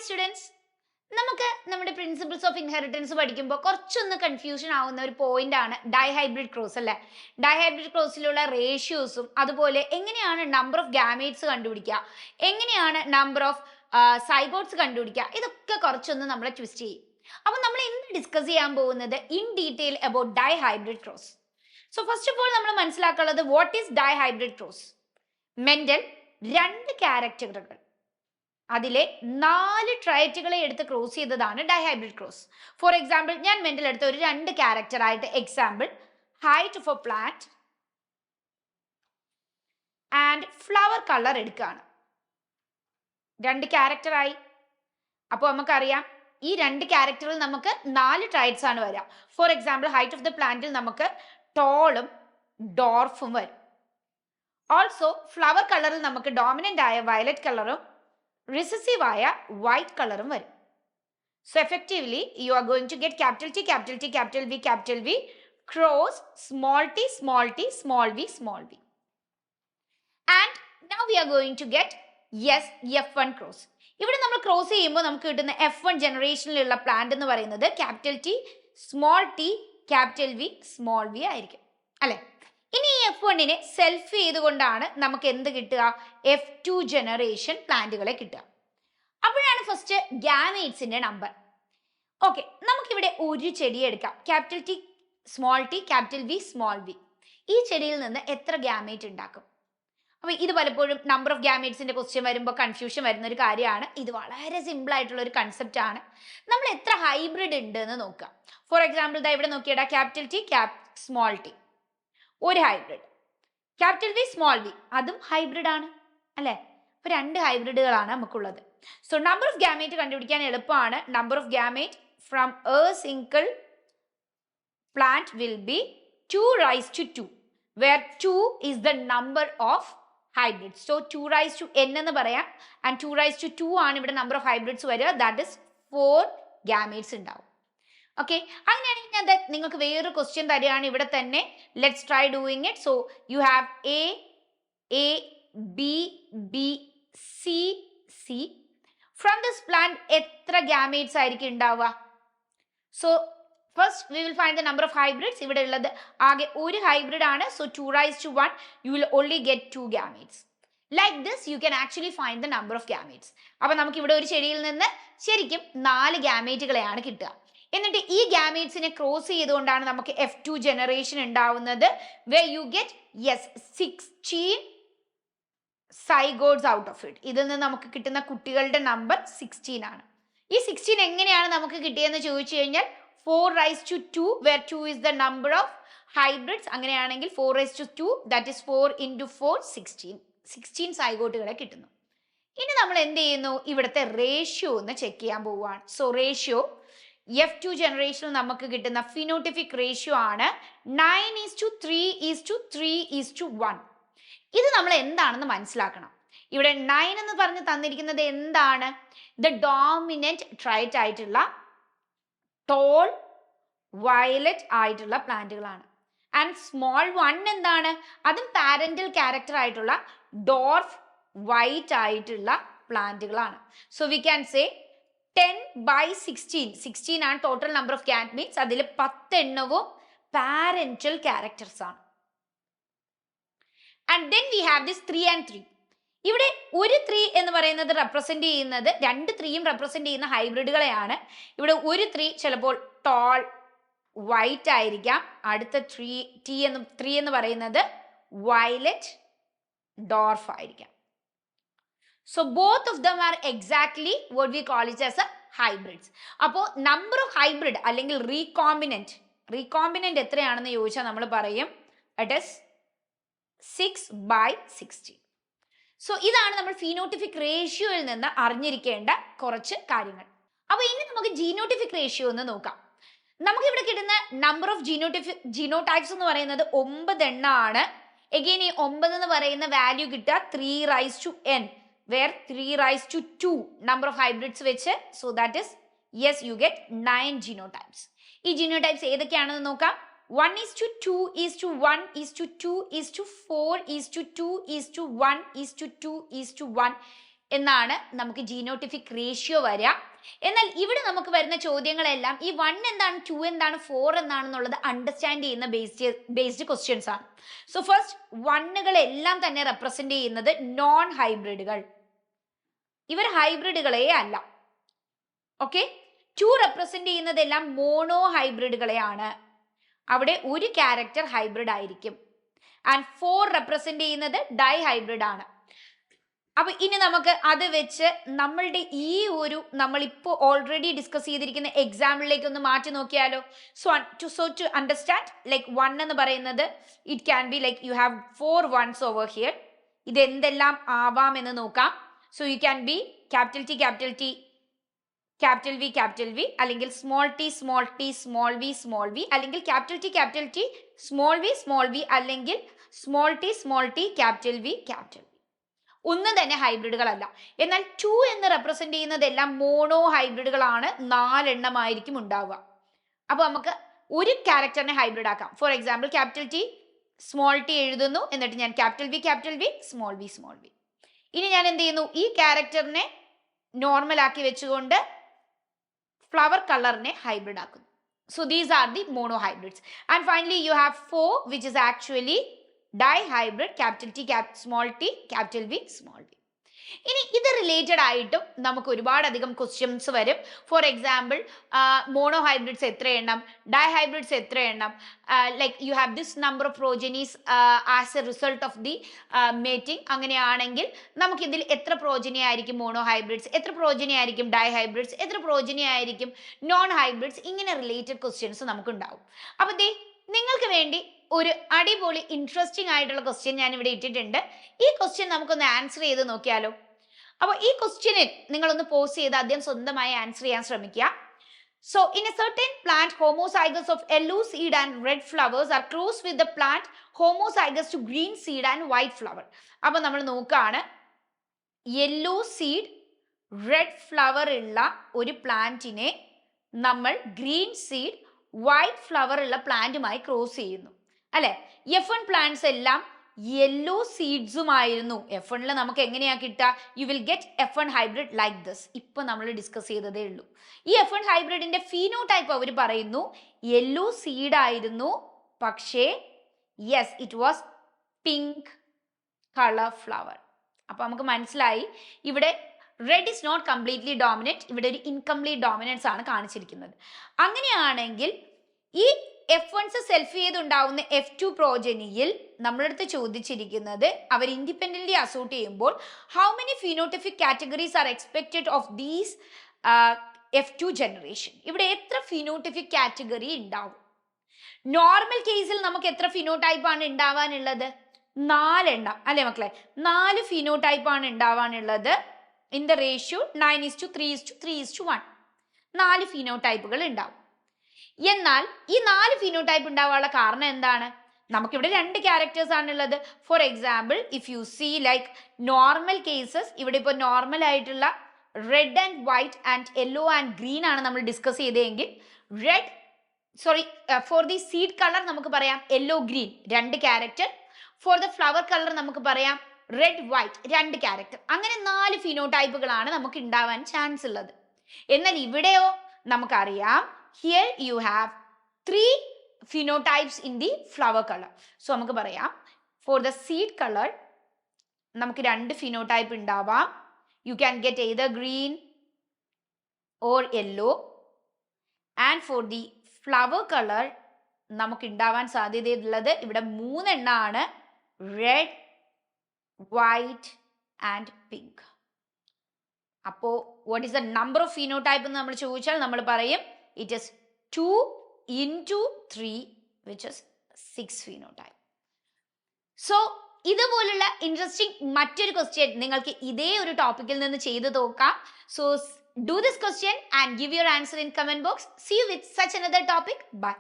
Students, നമുക്ക് നമ്മുടെ principles of inheritance പഠിക്കുമ്പോൾ കുറച്ചൊന്ന് കൺഫ്യൂഷൻ ആവുന്ന ഒരു പോയിന്റ് ആണ് ഡൈഹൈബ്രിഡ് ക്രോസ് അല്ലേ. ഡൈഹൈബ്രിഡ് ക്രോസിലുള്ള റേഷ്യോസും അതുപോലെ എങ്ങനെയാണ് നമ്പർ ഓഫ് ഗാമേറ്റ്സ് കണ്ടുപിടിക്കുക, എങ്ങനെയാണ് നമ്പർ ഓഫ് സൈഗോട്സ് കണ്ടുപിടിക്കുക, ഇതൊക്കെ കുറച്ചൊന്ന് നമ്മളെ ട്വിസ്റ്റ് ചെയ്യും. അപ്പൊ നമ്മൾ ഇന്ന് ഡിസ്കസ് ചെയ്യാൻ പോകുന്നത് in detail about dihybrid cross. So first of all നമ്മൾ മനസ്സിലാക്കുന്നത് what is dihybrid cross. Mental രണ്ട് ക്യാരക്ടറുകൾ അതിലെ 4 ട്രൈറ്റുകളെ എടുത്ത് ക്രോസ് ചെയ്തതാണ് ഡൈഹൈബ്രിഡ് ക്രോസ്. ഫോർ എക്സാമ്പിൾ, ഞാൻ മെന്റൽ എടുത്ത ഒരു 2 ക്യാരക്ടർ ആയിട്ട് example height of A plant and flower colour എടുക്കുകയാണ്. 2 ക്യാരക്ടർ ആയി. അപ്പോൾ നമുക്കറിയാം ഈ 2 ക്യാരക്ടറിൽ നമുക്ക് 4 ട്രൈറ്റ്സ് ആണ് വരിക. For example height of the പ്ലാന്റിൽ നമുക്ക് ടോളും ഡോർഫും വരും. ഓൾസോ ഫ്ലവർ കളറിൽ നമുക്ക് ഡോമിനന്റ് ആയ വയലറ്റ് കളറും റിസസീവ് ആയ വൈറ്റ് കളറും വരും. So effectively you are going to get capital T capital T capital V cross small T small T small V and now we are going to get F1 cross. ഇവിടെ നമ്മൾ cross ചെയ്യുമ്പോൾ നമുക്ക് കിട്ടുന്ന F1 ജനറേഷനിലുള്ള plant എന്ന് പറയുന്നത് capital T small T capital V small V ആയിരിക്കും അല്ലെ. ഇനി ഈ F1നെ സെൽഫ് ചെയ്തുകൊണ്ടാണ് നമുക്ക് എന്ത് കിട്ടുക, F2 ജനറേഷൻ പ്ലാന്റുകളെ കിട്ടുക. അപ്പോഴാണ് ഫസ്റ്റ് ഗാമേറ്റ്സിന്റെ നമ്പർ. ഓക്കെ, നമുക്കിവിടെ ഒരു ചെടി എടുക്കാം, capital T small T capital V small V. ഈ ചെടിയിൽ നിന്ന് എത്ര ഗാമേറ്റ് ഉണ്ടാക്കും? അപ്പൊ ഇത് പലപ്പോഴും നമ്പർ ഓഫ് ഗാമേറ്റ്സിന്റെ ക്വസ്റ്റ്യൻ വരുമ്പോൾ കൺഫ്യൂഷൻ വരുന്ന ഒരു കാര്യമാണ്. ഇത് വളരെ സിമ്പിൾ ആയിട്ടുള്ള ഒരു കൺസെപ്റ്റ് ആണ്. നമ്മൾ എത്ര ഹൈബ്രിഡ് ഉണ്ട് എന്ന് നോക്കുക. ഫോർ എക്സാമ്പിൾ ദാ ഇവിടെ നോക്കിയിടാ, ക്യാപിറ്റൽ ടി സ്മോൾ ടി ഒരു hybrid, capital V small V അതും ഹൈബ്രിഡ് ആണ് അല്ലെ. അപ്പൊ 2 ഹൈബ്രിഡുകളാണ് നമുക്കുള്ളത്. സോ നമ്പർ ഓഫ് ഗാമേറ്റ് കണ്ടുപിടിക്കാൻ എളുപ്പമാണ്. Number of gamete from A single plant will be 2 raised to 2 where 2 is the number of hybrids. So 2 raised to n എന്ന് പറയാം and 2 raised to 2 ആണ് ഇവിടെ നമ്പർ ഓഫ് ഹൈബ്രിഡ്സ് വരിക. That is 4 gametes ഉണ്ടാവും. Okay, അങ്ങനെയാണെങ്കിൽ ഞാൻ നിങ്ങൾക്ക് വേറൊരു ക്വസ്റ്റ്യൻ തരികയാണ് ഇവിടെ തന്നെ. Let's try doing it. So you have A B B C C. From this plant എത്ര ഗാമേറ്റ്സ് ആയിരിക്കും ഉണ്ടാവുക? So first we will find the number of hybrids. ഇവിടെ ഉള്ളത് ആകെ ഒരു ഹൈബ്രിഡ് ആണ്. So 2 raised to 1 you will only get 2 gametes. Like this you can actually find the number of gametes. അപ്പൊ നമുക്ക് ഇവിടെ ഒരു ചെടിയിൽ നിന്ന് ശരിക്കും 4 ഗാമേറ്റുകളെയാണ് കിട്ടുക. എന്നിട്ട് ഈ ഗാമേറ്റ്സിനെ ക്രോസ് ചെയ്തുകൊണ്ടാണ് നമുക്ക് F2 ജനറേഷൻ ഉണ്ടാവുന്നത്. where you get 16 zygotes out of it. ഇതിൽ നിന്ന് നമുക്ക് കിട്ടുന്ന കുട്ടികളുടെ നമ്പർ 16 ആണ്. ഈ 16 എങ്ങനെയാണ് നമുക്ക് കിട്ടിയെന്ന് ചോദിച്ചു കഴിഞ്ഞാൽ 4 raised to 2 where 2 is the number of hybrids. അങ്ങനെയാണെങ്കിൽ 4 raised to 2 that is 4 into 4 16 സൈഗോട്ടുകളെ കിട്ടുന്നു. ഇനി നമ്മൾ എന്ത് ചെയ്യുന്നു, ഇവിടുത്തെ റേഷ്യോ ഒന്ന് ചെക്ക് ചെയ്യാൻ പോവുകയാണ്. സോ റേഷ്യോ F2 ജനറേഷനിൽ നമുക്ക് കിട്ടുന്ന ഫിനോട്ടിഫിക് റേഷ്യോ ആണ് 9:3:3:1. ഇത് നമ്മൾ എന്താണെന്ന് മനസ്സിലാക്കണം. ഇവിടെ 9 എന്ന് പറഞ്ഞ് തന്നിരിക്കുന്നത് എന്താണ്? ദ ഡോമിനന്റ് ട്രൈറ്റ് ആയിട്ടുള്ള ടോൾ വയലറ്റ് ആയിട്ടുള്ള പ്ലാന്റുകളാണ്. ആൻഡ് സ്മോൾ 1 എന്താണ്? അതും പാരന്റൽ ക്യാരക്ടർ ആയിട്ടുള്ള ഡോർഫ് വൈറ്റ് ആയിട്ടുള്ള പ്ലാന്റുകളാണ്. സോ വി ക്യാൻ സേ 10/16 ആണ് ടോട്ടൽ നമ്പർ ഓഫ് ഗാമേറ്റ്സ്. അതിൽ 10 എണ്ണവും പാരന്റൽ ക്യാരക്ടേഴ്സ് ആണ്. And then we have this 3 and 3. ഇവിടെ ഒരു 3 എന്ന് പറയുന്നത് റെപ്രസെന്റ് ചെയ്യുന്നത് 2 3യും റെപ്രസെന്റ് ചെയ്യുന്ന ഹൈബ്രിഡുകളെയാണ്. ഇവിടെ ഒരു 3 ചിലപ്പോൾ ടോൾ വൈറ്റ് ആയിരിക്കാം. അടുത്ത 3 എന്ന് പറയുന്നത് വയലറ്റ് ഡോർഫ് ആയിരിക്കാം. So both of them are exactly what we call it as a hybrids. അപ്പോൾ നമ്പർ ഓഫ് ഹൈബ്രിഡ് അല്ലെങ്കിൽ റീകോമ്പിനന്റ് എത്രയാണെന്ന് ചോദിച്ചാൽ നമ്മൾ പറയും ഇറ്റ് ഈസ് 6/16. സോ ഇതാണ് നമ്മൾ ഫിനോട്ടിഫിക് റേഷ്യോയിൽ നിന്ന് അറിഞ്ഞിരിക്കേണ്ട കുറച്ച് കാര്യങ്ങൾ. അപ്പോൾ ഇനി നമുക്ക് ജീനോട്ടിഫിക് റേഷ്യോ എന്ന് നോക്കാം. നമുക്ക് ഇവിടെ കിട്ടുന്ന നമ്പർ ഓഫ് ജീനോടൈപ്സ് എന്ന് പറയുന്നത് 9 എണ്ണമാണ്. എഗെയിൻ ഈ 9 എന്ന് പറയുന്ന വാല്യൂ കിട്ടുക 3 raised to n where 3 raised to 2 number of hybrids വെച്ച്. So that is you get 9 genotypes. ഈ genotypes ഏതൊക്കെയാണെന്ന് നോക്കാം. 1:2:1:2:4:2:1:2:1 എന്നാണ് നമുക്ക് ജീനോട്ടിഫിക് റേഷ്യോ വരിക. എന്നാൽ ഇവിടെ നമുക്ക് വരുന്ന ചോദ്യങ്ങളെല്ലാം ഈ 1 എന്താണ്, 2 എന്താണ്, 4 എന്താണെന്നുള്ളത് അണ്ടർസ്റ്റാൻഡ് ചെയ്യുന്ന ബേസ്ഡ് ക്വസ്റ്റ്യൻസ് ആണ്. സോ ഫസ്റ്റ് 1കളെല്ലാം തന്നെ റെപ്രസെന്റ് ചെയ്യുന്നത് നോൺ ഹൈബ്രിഡുകൾ. ഇവർ ഹൈബ്രിഡുകളെ അല്ല. ഓക്കെ. 2 റെപ്രസെന്റ് ചെയ്യുന്നതെല്ലാം മോണോ ഹൈബ്രിഡുകളെയാണ്. അവിടെ ഒരു ക്യാരക്ടർ ഹൈബ്രിഡ് ആയിരിക്കും. ആൻഡ് 4 റെപ്രസെന്റ് ചെയ്യുന്നത് ഡൈ ഹൈബ്രിഡ് ആണ്. അപ്പൊ ഇനി നമുക്ക് അത് വെച്ച് നമ്മളുടെ ഈ ഒരു നമ്മളിപ്പോ ഓൾറെഡി ഡിസ്കസ് ചെയ്തിരിക്കുന്ന എക്സാമ്പിളിലേക്ക് ഒന്ന് മാറ്റി നോക്കിയാലോ. സോ ടു അണ്ടർസ്റ്റാൻഡ് ലൈക്ക് 1 എന്ന് പറയുന്നത് it can be like you have 4 1s over here. ഇത് എന്തെല്ലാം ആവാം എന്ന് നോക്കാം. So you can be capital T capital T capital V capital V, അല്ലെങ്കിൽ small T small T small V, അല്ലെങ്കിൽ capital T small V, അല്ലെങ്കിൽ small T capital V. ഒന്നും തന്നെ ഹൈബ്രിഡുകളല്ല. എന്നാൽ 2 എന്ന് റെപ്രസെന്റ് ചെയ്യുന്നതെല്ലാം മോണോ ഹൈബ്രിഡുകളാണ്. 4 എണ്ണമായിരിക്കും ഉണ്ടാവുക. അപ്പൊ നമുക്ക് ഒരു ക്യാരക്ടറിനെ ഹൈബ്രിഡ് ആക്കാം. For example capital T small T എഴുതുന്നു, എന്നിട്ട് ഞാൻ ക്യാപിറ്റൽ വി സ്മോൾ വി. ഇനി ഞാൻ എന്ത് ചെയ്യുന്നു, ഈ ക്യാരക്ടറിനെ നോർമൽ ആക്കി വെച്ചുകൊണ്ട് ഫ്ലവർ കളറിനെ ഹൈബ്രിഡ് ആക്കുന്നു. So these are the monohybrids. And finally you have 4 which is actually dihybrid, capital T small T capital V small V. ഇനി ഇത് റിലേറ്റഡ് ആയിട്ടും നമുക്ക് ഒരുപാടധികം ക്വസ്റ്റ്യൻസ് വരും. ഫോർ എക്സാമ്പിൾ മോണോ ഹൈബ്രിഡ്സ് എത്ര എണ്ണം, ഡൈഹൈബ്രിഡ്സ് എത്ര എണ്ണം, like you have this number of progenies as A result of the mating. അങ്ങനെയാണെങ്കിൽ നമുക്ക് ഇതിൽ എത്ര പ്രോജനി ആയിരിക്കും മോണോ ഹൈബ്രിഡ്സ്, എത്ര പ്രോജനി ആയിരിക്കും ഡൈഹൈബ്രിഡ്സ്, എത്ര പ്രോജനി ആയിരിക്കും നോൺ ഹൈബ്രിഡ്സ്, ഇങ്ങനെ റിലേറ്റഡ് ക്വസ്റ്റ്യൻസ് നമുക്കുണ്ടാവും. അപ്പൊ നിങ്ങൾക്ക് വേണ്ടി ഒരു അടിപൊളി ഇൻട്രസ്റ്റിംഗ് ആയിട്ടുള്ള ക്വസ്റ്റ്യൻ ഞാൻ ഇവിടെ ഇട്ടിട്ടുണ്ട്. ഈ ക്വസ്റ്റ്യൻ നമുക്കൊന്ന് ആൻസർ ചെയ്ത് നോക്കിയാലോ. അപ്പോൾ ഈ ക്വസ്റ്റ്യനിൽ നിങ്ങളൊന്ന് പോസ് ചെയ്ത് ആദ്യം സ്വന്തമായി ആൻസർ ചെയ്യാൻ ശ്രമിക്കുക. So in a certain plant homozygous of yellow seed and red flowers are crossed with the plant homozygous to green seed and white flower. അപ്പൊ നമ്മൾ നോക്കുകയാണ്, യെല്ലോ സീഡ് റെഡ് ഫ്ലവർ ഉള്ള ഒരു പ്ലാന്റിനെ നമ്മൾ ഗ്രീൻ സീഡ് വൈറ്റ് ഫ്ലവർ ഉള്ള പ്ലാന്റുമായി cross ചെയ്യുന്നു അല്ലെ. F1 plants എല്ലാം യെല്ലോ സീഡ്സുമായിരുന്നു. F1 നമുക്ക് എങ്ങനെയാ കിട്ടുക, you will get F1 hybrid like this. ഇപ്പൊ നമ്മൾ ഡിസ്കസ് ചെയ്തതേ ഉള്ളൂ. ഈ F1 ഹൈബ്രിഡിന്റെ ഫീനോടൈപ്പ് അവർ പറയുന്നു യെല്ലോ സീഡ് ആയിരുന്നു, പക്ഷേ yes it was pink colour flower. അപ്പൊ നമുക്ക് മനസ്സിലായി ഇവിടെ red is not completely dominant, ഇവിടെ ഒരു ഇൻകംപ്ലീറ്റ് ഡോമിനൻസ് ആണ് കാണിച്ചിരിക്കുന്നത്. അങ്ങനെയാണെങ്കിൽ ഈ F1s സെൽഫ് ചെയ്തുണ്ടാവുന്ന F2 പ്രോജനിയിൽ നമ്മളടുത്ത് ചോദിച്ചിരിക്കുന്നത് അവർ ഇൻഡിപെൻഡന്റ്ലി അസോർട്ട് ചെയ്യുമ്പോൾ how many phenotypic categories are expected of these F2 generation. ഇവിടെ എത്ര ഫിനോട്ടിഫിക് കാറ്റഗറി ഉണ്ടാവും? നോർമൽ കേസിൽ നമുക്ക് എത്ര ഫിനോടൈപ്പ് ആണ് ഉണ്ടാവാനുള്ളത്? 4 എണ്ണം അല്ലെ മക്കളെ. 4 ഫിനോടൈപ്പ് ആണ് ഉണ്ടാവാനുള്ളത്. In the ratio 9:3:3:1. 4 ഫിനോടൈപ്പുകൾ ഉണ്ടാവും. എന്നാൽ ഈ 4 ഫിനോടൈപ്പ് ഉണ്ടാവാനുള്ള കാരണം എന്താണ്? നമുക്കിവിടെ 2 ക്യാരക്ടേഴ്സ് ആണുള്ളത്. For example if you see like normal cases, ഇവിടെ ഇപ്പോൾ നോർമൽ ആയിട്ടുള്ള red and white and yellow and green ആണ് നമ്മൾ ഡിസ്കസ് ചെയ്തതെങ്കിൽ ഫോർ ദി സീഡ് കളർ നമുക്ക് പറയാം yellow green 2 character. For the flower colour നമുക്ക് പറയാം റെഡ് വൈറ്റ് 2 ക്യാരക്ടർ. അങ്ങനെ 4 ഫിനോടൈപ്പുകളാണ് നമുക്ക് ഉണ്ടാവാൻ ചാൻസ് ഉള്ളത്. എന്നാൽ ഇവിടെയോ നമുക്കറിയാം here you have 3 phenotypes in the flower color. So നമുക്ക് പറയാം for the seed color നമുക്ക് 2 phenotype ഉണ്ടാവാം. You can get either green or yellow. And for the flower color നമുക്ക് ഉണ്ടാവാൻ സാധ്യതയുള്ളത് ഇവിടെ 3 എണ്ണമാണ്, red, white and pink. അപ്പോ what is the number of phenotype എന്ന് നമ്മൾ ചോദിച്ചാൽ നമ്മൾ പറയും it is 2 into 3 which is 6 phenotype. So ഇതുപോലുള്ള ഇൻട്രസ്റ്റിംഗ് മറ്റൊരു ക്വസ്റ്റ്യൻ നിങ്ങൾക്ക് ഇതേ ഒരു ടോപ്പിക്കിൽ നിന്ന് ചെയ്തു നോക്കാം. So do this question and give your answer in comment box. See you with such another topic. Bye.